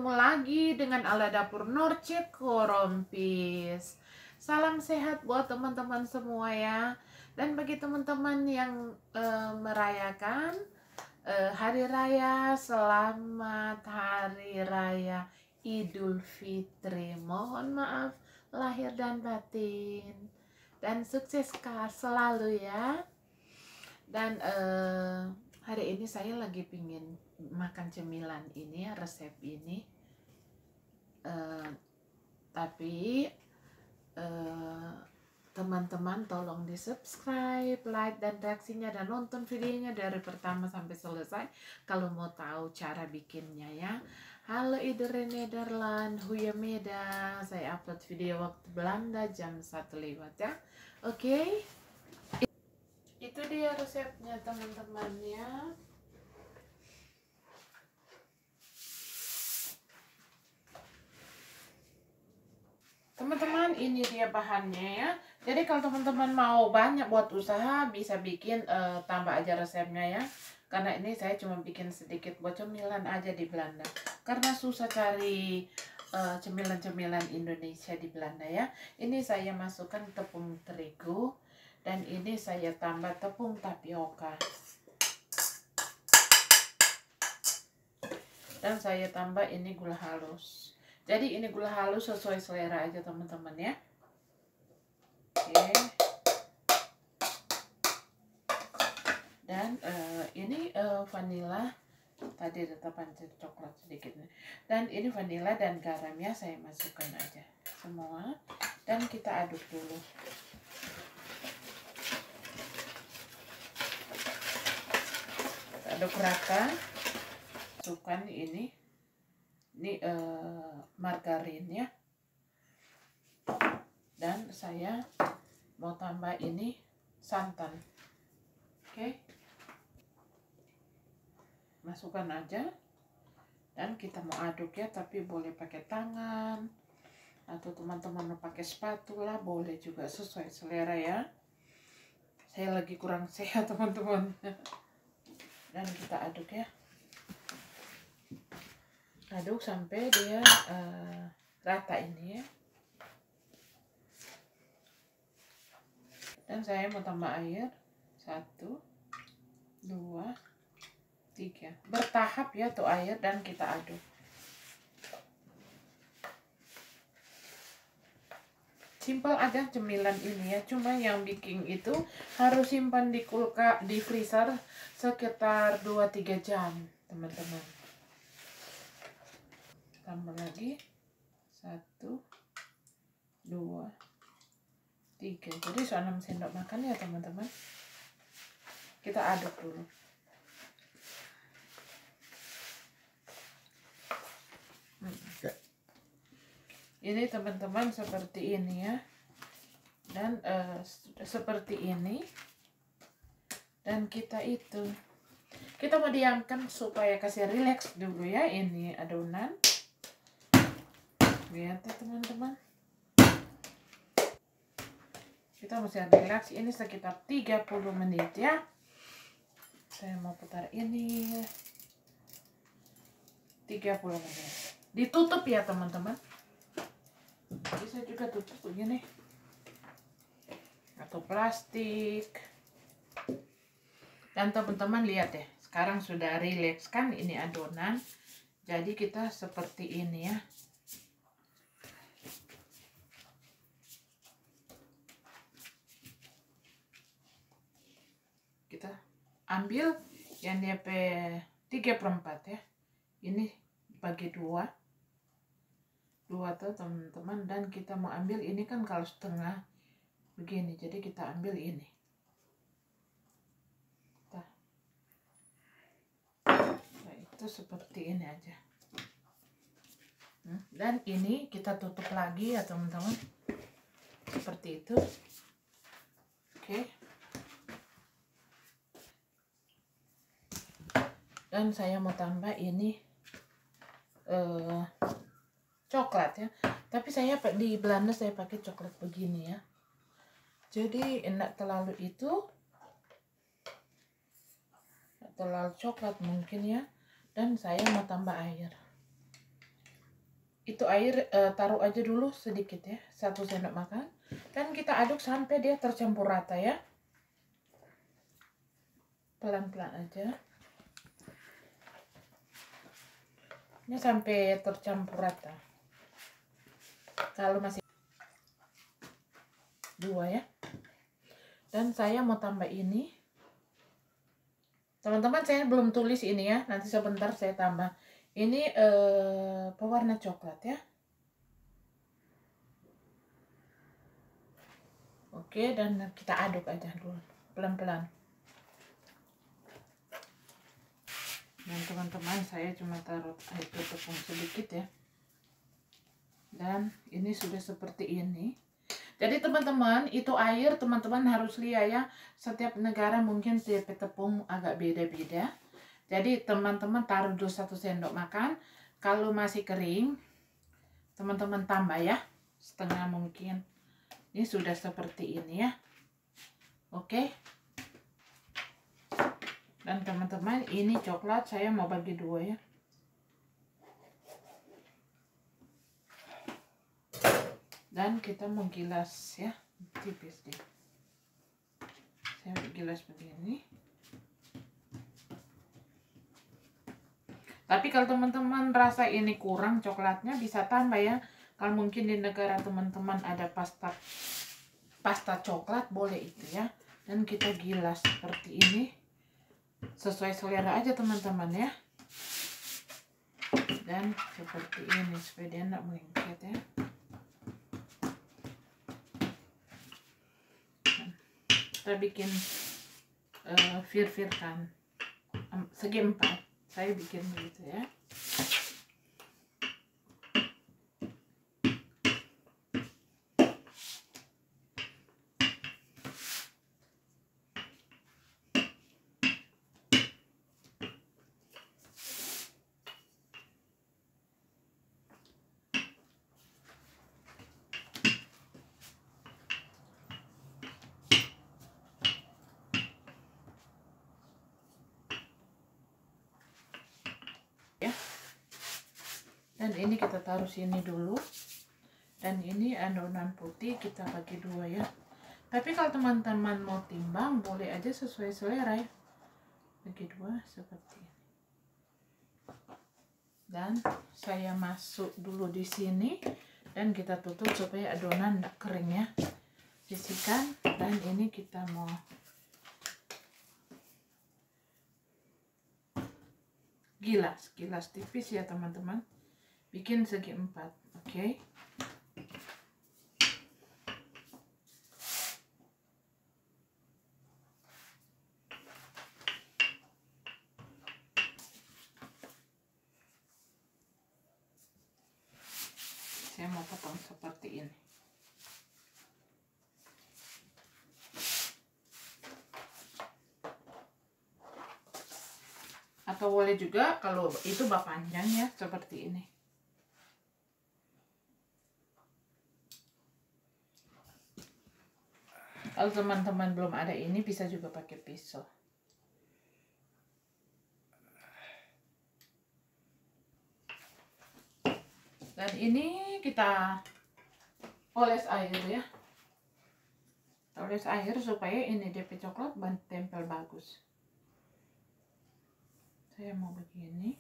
bertemu lagi dengan Ala Dapur Norce Korompis. Salam sehat buat teman-teman semua ya. Dan bagi teman-teman yang merayakan Hari Raya, selamat Hari Raya Idul Fitri. Mohon maaf lahir dan batin. Dan sukses selalu ya. Dan hari ini saya lagi pingin makan cemilan ini ya, resep ini. Tapi teman-teman tolong di subscribe, like, dan reaksinya, dan nonton videonya dari pertama sampai selesai kalau mau tahu cara bikinnya ya. Halo iedereen Nederland, goedemiddag. Saya upload video waktu Belanda jam 1 lewat ya. Oke. Itu dia resepnya teman-teman ya. Teman-teman, ini dia bahannya ya. Jadi kalau teman-teman mau banyak buat usaha, bisa bikin tambah aja resepnya ya. Karena ini saya cuma bikin sedikit buat cemilan aja di Belanda. Karena susah cari cemilan-cemilan Indonesia di Belanda ya. Ini saya masukkan tepung terigu. Dan ini saya tambah tepung tapioka. Dan saya tambah ini gula halus. Jadi ini gula halus sesuai selera aja teman-teman ya. Oke. Dan ini vanila. Tadi ada pancet coklat sedikit. Dan ini vanila dan garamnya saya masukkan aja semua. Dan kita aduk dulu. Aduk rata. Masukkan ini margarin ya. Dan saya mau tambah ini santan. Oke. Masukkan aja. Dan kita mau aduk ya, tapi boleh pakai tangan atau teman-teman mau pakai spatula, boleh juga, sesuai selera ya. Saya lagi kurang sehat teman-teman. Dan kita aduk ya. Aduk sampai dia rata ini ya. Dan saya mau tambah air 1, 2, 3. Bertahap ya tuh air, dan kita aduk. Simpel aja cemilan ini ya. Cuma yang bikin itu harus simpan di kulkas, di freezer sekitar 2-3 jam teman-teman. Tambah lagi 1, 2, 3. Jadi 6 sendok makan ya teman-teman. Kita aduk dulu. Ini teman-teman seperti ini ya. Dan seperti ini. Dan kita mau diamkan supaya kasih rileks dulu ya ini adonan. Lihat ya teman-teman. Kita mesti relax ini sekitar 30 menit ya. Saya mau putar ini 30 menit. Ditutup ya teman-teman. Bisa juga tutup begini. Atau plastik. Dan teman-teman lihat ya. Sekarang sudah relax kan ini adonan. Jadi kita seperti ini ya. Kita ambil yang DP 3/4 ya. Ini bagi 2 tuh teman-teman. Dan kita mau ambil ini kan kalau setengah begini, jadi kita ambil ini. Nah, itu seperti ini aja. Dan ini kita tutup lagi ya teman-teman. Seperti itu. Oke. Dan saya mau tambah ini coklat ya. Tapi saya di Belanda saya pakai coklat begini ya. Jadi enggak terlalu terlalu coklat mungkin ya. Dan saya mau tambah air. itu air taruh aja dulu sedikit ya, 1 sendok makan, dan kita aduk sampai dia tercampur rata ya. Pelan-pelan aja. Ini sampai tercampur rata. Kalau masih 2 ya. Dan saya mau tambah ini. Teman-teman, saya belum tulis ini ya. Nanti sebentar saya tambah. Ini pewarna coklat ya. Oke, dan kita aduk aja dulu pelan-pelan. Dan teman-teman, saya cuma taruh air tepung sedikit ya. Dan ini sudah seperti ini. Jadi teman-teman, itu air teman-teman harus lihat ya. Setiap negara mungkin tipe tepung agak beda-beda. Jadi teman-teman taruh dulu 1 sendok makan. Kalau masih kering, teman-teman tambah ya. Setengah mungkin. Ini sudah seperti ini ya. Oke. Dan teman-teman, ini coklat saya mau bagi 2 ya. Dan kita mau gilas ya. Tipis deh. Saya gilas begini. Tapi kalau teman-teman rasa ini kurang coklatnya, bisa tambah ya. Kalau mungkin di negara teman-teman ada pasta coklat, boleh itu ya. Dan kita gilas seperti ini. Sesuai selera aja teman-teman ya. Dan seperti ini supaya dia tidak melengket ya. Kita bikin fir-firkan segi 4. Saya bikin begitu ya. Dan ini kita taruh sini dulu. Dan ini adonan putih kita bagi 2 ya. Tapi kalau teman-teman mau timbang, boleh aja sesuai selera ya. Bagi 2 seperti ini. Dan saya masuk dulu di sini. Dan kita tutup supaya adonan tidak kering ya. Sisihkan. Dan ini kita mau gilas tipis ya teman-teman. Bikin segi 4, oke. Saya mau potong seperti ini. Atau boleh juga kalau itu panjang ya, seperti ini. Kalau teman-teman belum ada ini, bisa juga pakai pisau. Dan ini kita oles air ya. Oles air supaya ini DP coklat tempel bagus. Saya mau begini.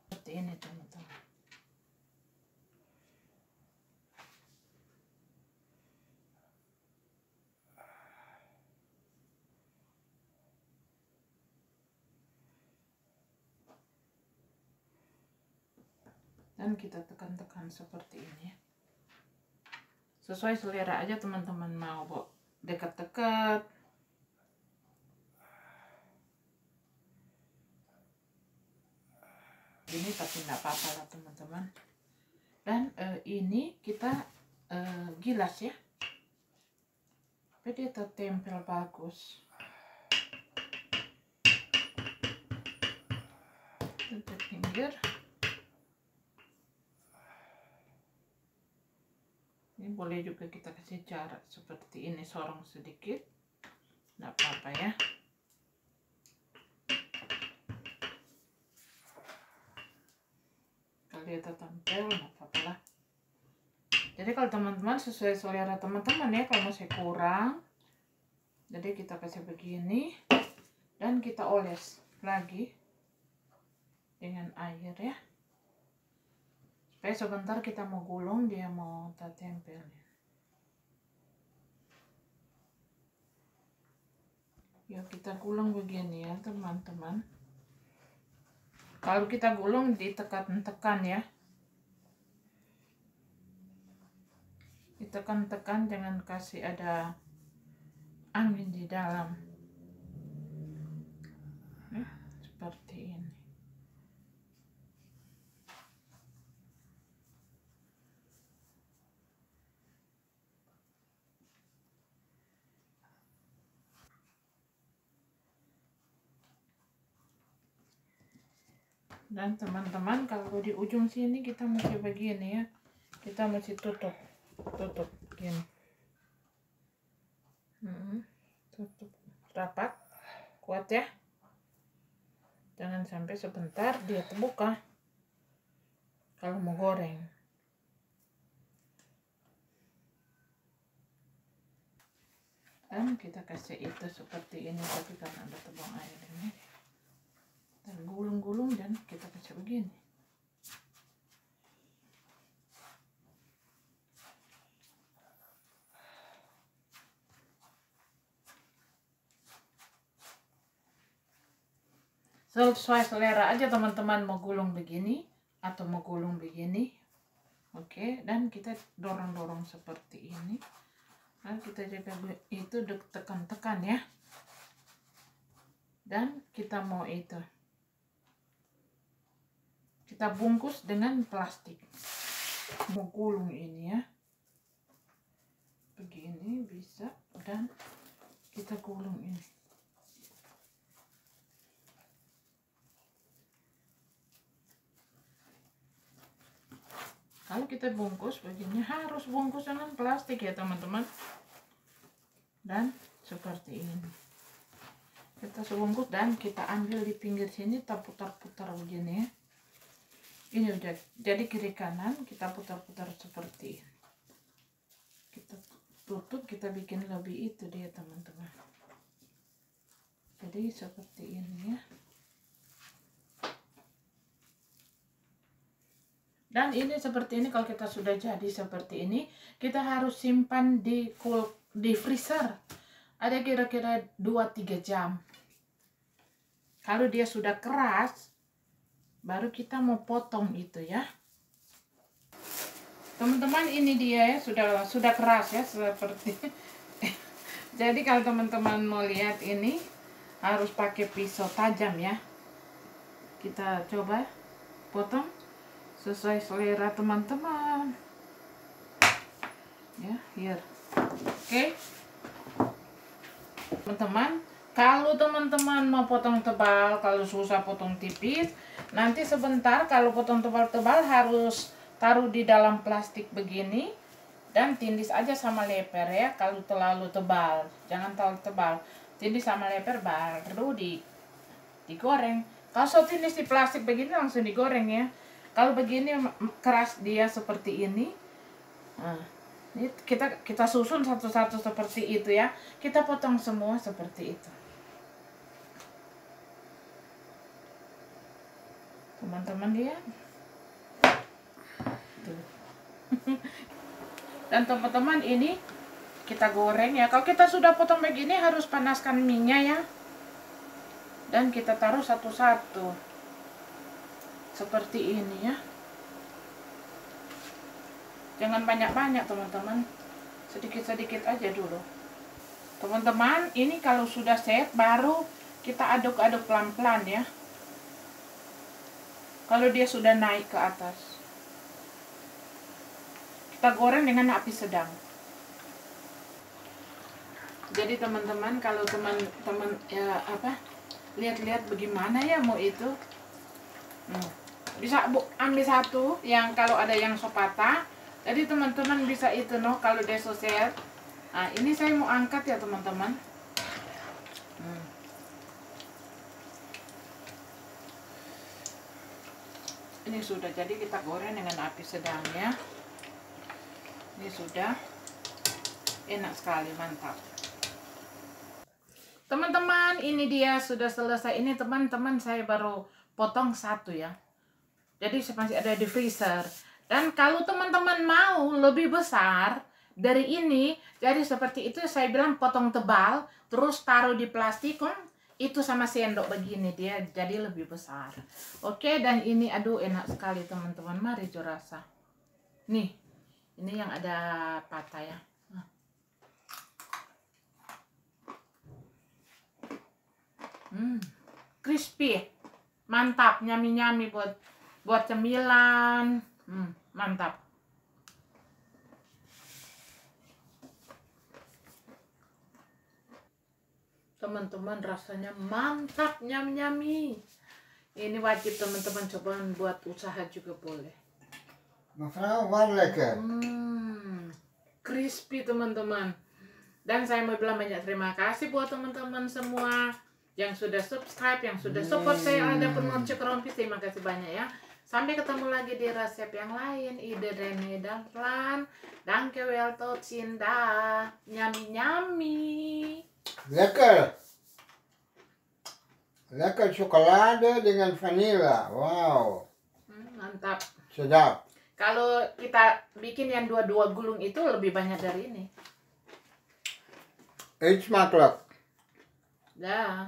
Seperti ini teman-teman. Dan kita tekan-tekan seperti ini ya. Sesuai selera aja teman-teman, mau dekat-dekat. Ini tapi tidak apa-apa lah teman-teman. Dan ini kita gilas ya. Supaya dia tertempel bagus. Untuk pinggir. Ini boleh juga kita kasih jarak seperti ini, sorong sedikit. nggak apa-apa ya. Kalau dia tertempel nggak apa-apa lah. Jadi kalau teman-teman sesuai selera teman-teman ya, kalau masih kurang, jadi kita kasih begini dan kita oles lagi dengan air ya, supaya sebentar kita mau gulung dia mau tertempel. Ya kita gulung begini ya teman-teman. Kalau kita gulung ditekan-tekan ya, ditekan-tekan, jangan kasih ada angin di dalam. Seperti ini. Dan teman-teman, kalau di ujung sini kita mesti begini ya, kita mesti tutup gini, tutup rapat, kuat ya, jangan sampai sebentar dia terbuka kalau mau goreng. Dan kita kasih itu seperti ini, tapi karena ada tebang air ini, dan gulung-gulung dan kita kasih begini. Sesuai selera aja teman-teman, mau gulung begini atau mau gulung begini. Oke, dan kita dorong-dorong seperti ini. Dan kita jaga itu tekan-tekan ya. Dan kita mau itu, kita bungkus dengan plastik. Mau gulung ini ya, begini bisa, dan kita gulung ini. Kalau kita bungkus begini, harus bungkus dengan plastik ya teman-teman. Dan seperti ini kita sebungkus, dan kita ambil di pinggir sini, kita putar-putar begini ya. Ini udah jadi kiri kanan, kita putar-putar seperti ini. Kita tutup, kita bikin lebih itu dia teman-teman. Jadi seperti ini ya. Dan ini seperti ini, kalau kita sudah jadi seperti ini, kita harus simpan di freezer. Ada kira-kira 2-3 jam. Kalau dia sudah keras, baru kita mau potong itu ya. Teman-teman, ini dia ya, sudah keras ya, seperti. Jadi kalau teman-teman mau lihat ini, harus pakai pisau tajam ya. Kita coba potong sesuai selera teman-teman ya, here. Oke teman-teman, kalau teman-teman mau potong tebal, kalau susah potong tipis, nanti sebentar kalau potong tebal-tebal harus taruh di dalam plastik begini dan tindis aja sama leper ya. Kalau terlalu tebal, jangan terlalu tebal, tindis sama leper baru digoreng. Kalau so tindis di plastik begini langsung digoreng ya. Kalau begini keras dia seperti ini, nah, ini kita susun satu-satu seperti itu ya. Kita potong semua seperti itu. Teman-teman lihat. Tuh. Dan teman-teman, ini kita goreng ya. Kalau kita sudah potong begini harus panaskan minyak ya. Dan kita taruh satu-satu. Seperti ini ya. Jangan banyak-banyak teman-teman, sedikit-sedikit aja dulu. Teman-teman, ini kalau sudah set baru kita aduk-aduk pelan-pelan ya. Kalau dia sudah naik ke atas, kita goreng dengan api sedang. Jadi teman-teman, kalau teman-teman ya lihat-lihat bagaimana ya mau itu, bisa ambil satu yang kalau ada yang patah. Jadi teman-teman bisa itu kalau dia selesai. Nah, ini saya mau angkat ya teman-teman. Ini sudah jadi, kita goreng dengan api sedang ya. Ini sudah enak sekali, mantap. Teman-teman, ini dia sudah selesai. Ini teman-teman saya baru potong satu ya. Jadi masih ada di freezer. Dan kalau teman-teman mau lebih besar dari ini, jadi seperti itu saya bilang potong tebal, terus taruh di plastik itu sama sendok begini dia jadi lebih besar. Oke, dan ini aduh enak sekali teman-teman, mari rasa. Nih, ini yang ada patah ya. Crispy, mantap, nyami-nyami buat cemilan, mantap. Teman-teman, rasanya mantap, nyami-nyami. Ini wajib teman-teman coba buat usaha juga boleh. Mevrouw, wat lekker. Crispy teman-teman. Dan saya mau bilang banyak terima kasih buat teman-teman semua yang sudah subscribe, yang sudah support saya ada Norce Krompis. Terima kasih banyak ya. Sampai ketemu lagi di resep yang lain. Ide Rene Dahlan. Danke wel, tot ziens. Nyami-nyami. Lekker. Lekker chocolade dengan vanilla. Wow. Mantap. Sedap. Kalau kita bikin yang dua-dua gulung itu lebih banyak dari ini. Eet smakelijk. Dah.